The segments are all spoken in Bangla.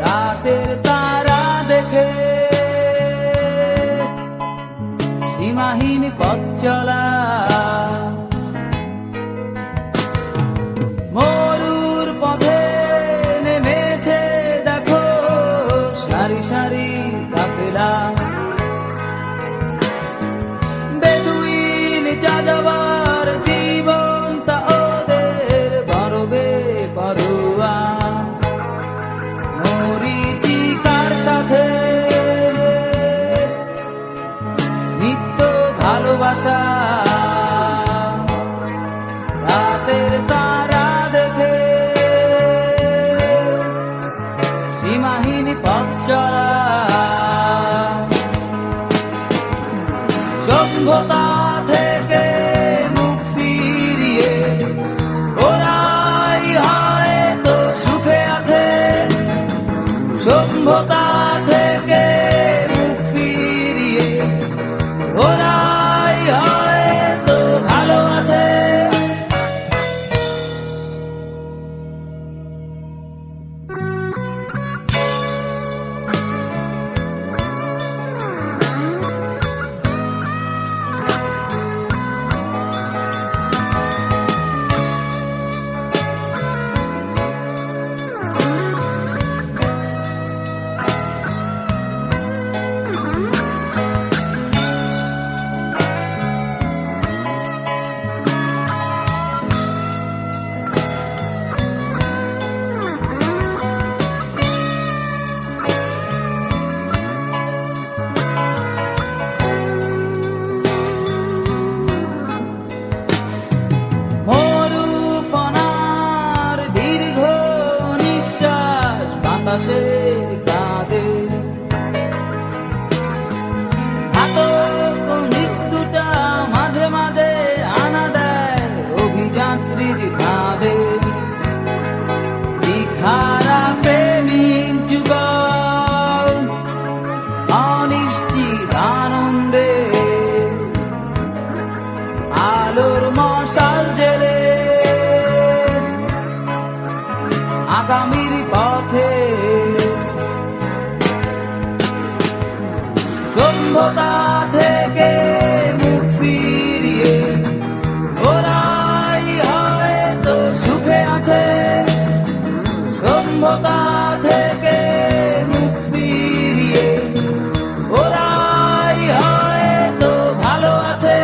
রাতের তারা দেখে সীমাহীন পথ চলা, মরুর পথে নেমেছে দেখো সারি সারি কাফেলা, বেদুইন যাযাবর জীবনটা ওদের বড় বেপরোয়া, মরীচিকার সাথে নিত্য ভালোবাসা, রাতের তারা দেখে সীমাহীন পথ চলা, সভ্যতা থেকে মুখ ফিরিয়ে ওরাই হয়তো সুখে আছে, সভ্যতা থেকে মুখ ফিরিয়ে ওরাই হয়তো ভালো আছে। মরুপনার দীর্ঘ নিঃশ্বাস বাতাসে কাঁদে, ঘাতক মৃত্যুটা মাঝে মাঝে আনা দেয় অভিযাত্রীর কাঁধে, দিঘারা প্রেমিক যুগল অনিশ্চিত আনন্দে আলোর মশাল জেলে আগামীর পথে, সভ্যতা থেকে মুখ ফিরিয়ে ওরাই হয়তো সুখে আছে, সভ্যতা থেকে মুখ ফিরিয়ে ওরাই হয়তো ভালো আছে।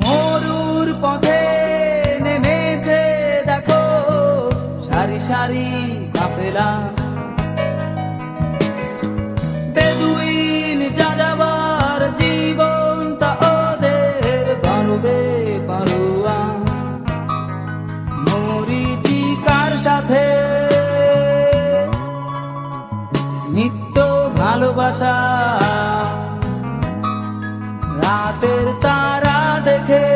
মরুর পথে নেমেছে দেখো সারি সারি কাফেলা, বেদুইন যাযাবর জীবনটা ওদের বড় বেপরোয়া, মরীচিকার সাথে নিত্য ভালোবাসা, রাতের তারা দেখে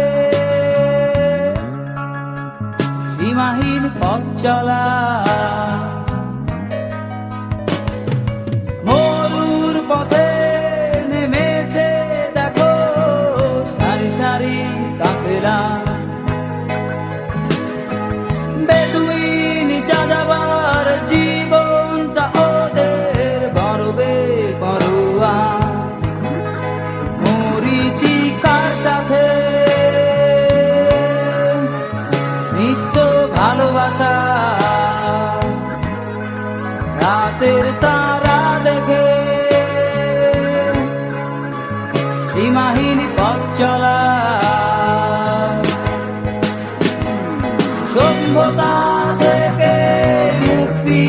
সীমাহীন পথ চলা, মরুর পথে নেমেছে দেখো সারি সারি কাফেলা, বেদুইন যাযাবর জীবনটা ওদের বড় বেপরোয়া, মরীচিকার সাথে নিত্য ভালোবাসা, রাতের তারা দেখে সীমাহীন পথ চলা, সভ্যতা থেকে মুক্তি